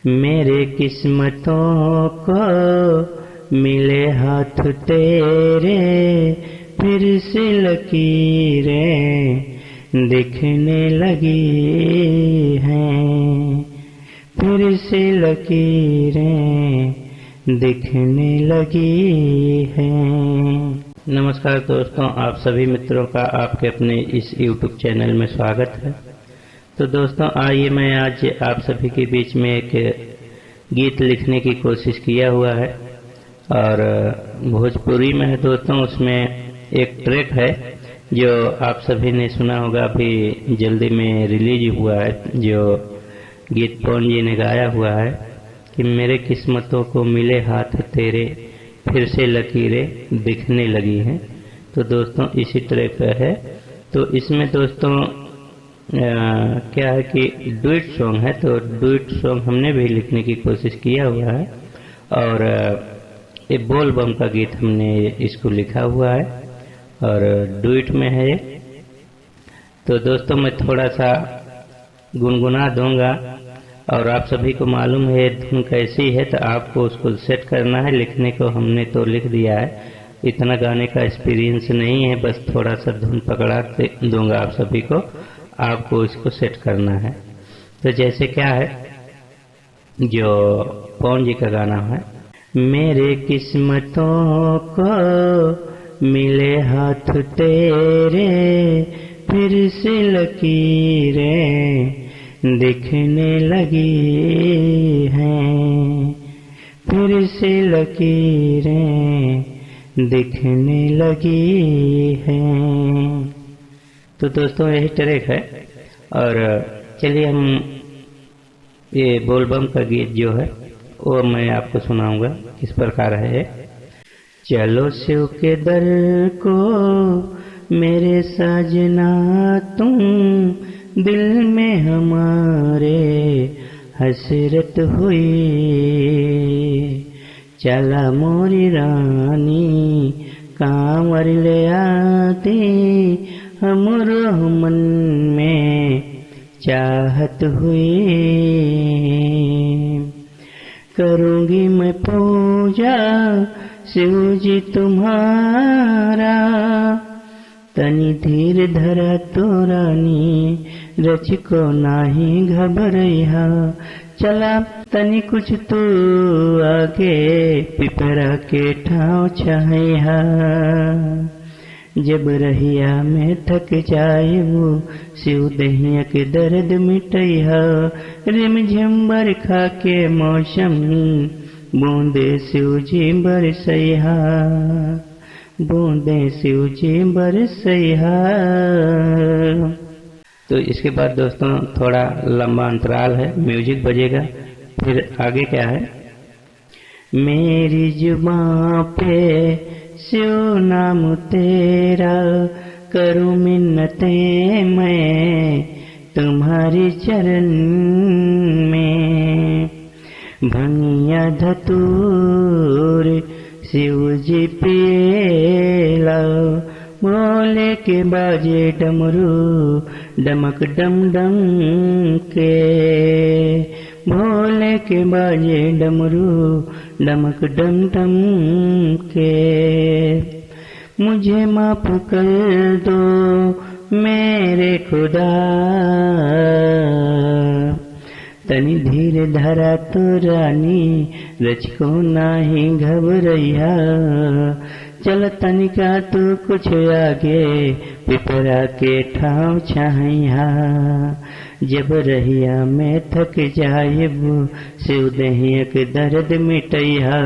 मेरे किस्मतों को मिले हाथ तेरे, फिर से लकीरें दिखने लगी हैं, फिर से लकीरें दिखने लगी हैं। नमस्कार दोस्तों, आप सभी मित्रों का आपके अपने इस YouTube चैनल में स्वागत है। तो दोस्तों आइए, मैं आज आप सभी के बीच में एक गीत लिखने की कोशिश किया हुआ है और भोजपुरी में है दोस्तों। उसमें एक ट्रैक है जो आप सभी ने सुना होगा, अभी जल्दी में रिलीज हुआ है, जो गीत पवन जी ने गाया हुआ है कि मेरे किस्मतों को मिले हाथ तेरे, फिर से लकीरें दिखने लगी हैं। तो दोस्तों इसी ट्रैक है। तो इसमें दोस्तों क्या है कि डुएट सॉन्ग है, तो डुएट सॉन्ग हमने भी लिखने की कोशिश किया हुआ है और ये बोल बम का गीत हमने इसको लिखा हुआ है और डुएट में है। तो दोस्तों मैं थोड़ा सा गुनगुना दूंगा और आप सभी को मालूम है धुन कैसी है, तो आपको उसको सेट करना है। लिखने को हमने तो लिख दिया है, इतना गाने का एक्सपीरियंस नहीं है, बस थोड़ा सा धुन पकड़ा दूंगा आप सभी को, आपको इसको सेट करना है। तो जैसे क्या है, जो पवन जी का गाना है, मेरे किस्मतों को मिले हाथ तेरे, फिर से लकीरें दिखने लगी हैं, फिर से लकीरें दिखने लगी हैं। तो दोस्तों यही ट्रैक है और चलिए हम ये बोलबम का गीत जो है वो मैं आपको सुनाऊंगा। किस प्रकार है। चलो शिव के दर को मेरे साजना, तुम दिल में हमारे हसरत हुई, चला मोरी रानी कांवर ले आती, हमरो मन में चाहत हुई, करूंगी मैं पूजा शिव जी तुम्हारा, तनी धीर धरा तो रानी, रच को नाही घबरैया, चला तनी कुछ तू आगे, पिपरा के ठाव छाया, जब रहिया में थक जाए वो शिव दहिया के दर्द मिटैया, रिमझिम बरखा के मौसम बूंदे शिव जी बरसैया, बूंदे शिव जी बरसैया। तो इसके बाद दोस्तों थोड़ा लंबा अंतराल है, म्यूजिक बजेगा, फिर आगे क्या है। मेरी जुबां पे शिव नाम तेरा, करूं मिन्नतें मैं तुम्हारी चरण में, भंगिया धतूर शिव जी पिएला, बोले के बाजे डमरू डमक डम डम के, भोले के बाजे डमरू डमक डम डम के, मुझे माफ कर दो मेरे खुदा, तनी धीर धरा तो रानी, रच को नाही घबरैया, चल तनिका तू कुछ आगे, पिपरा के ठाव छाया, जब रहिया में थक जाए वो शिव दहिया के दर्द मिटैया,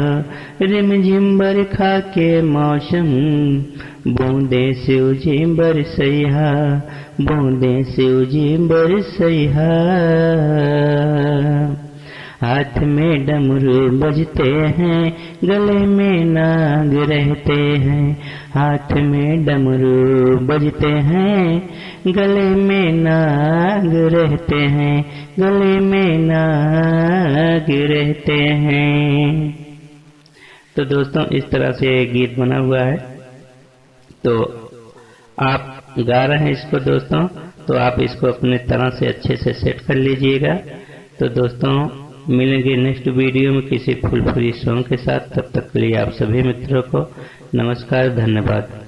रिमझिम बरखा के मौसम बूंदे शिव जी बरसैया, बूंदे शिव जी बरसैया। हाथ में डमरू बजते हैं, गले में नाग रहते हैं, हाथ में डमरू बजते हैं, गले में नाग रहते हैं, गले में नाग रहते हैं। तो दोस्तों इस तरह से गीत बना हुआ है। तो आप गा रहे हैं इसको दोस्तों, तो आप इसको अपने तरह से अच्छे से सेट कर लीजिएगा। तो दोस्तों मिलेंगे नेक्स्ट वीडियो में किसी फुल फ्री सॉन्ग के साथ। तब तक के लिए आप सभी मित्रों को नमस्कार, धन्यवाद।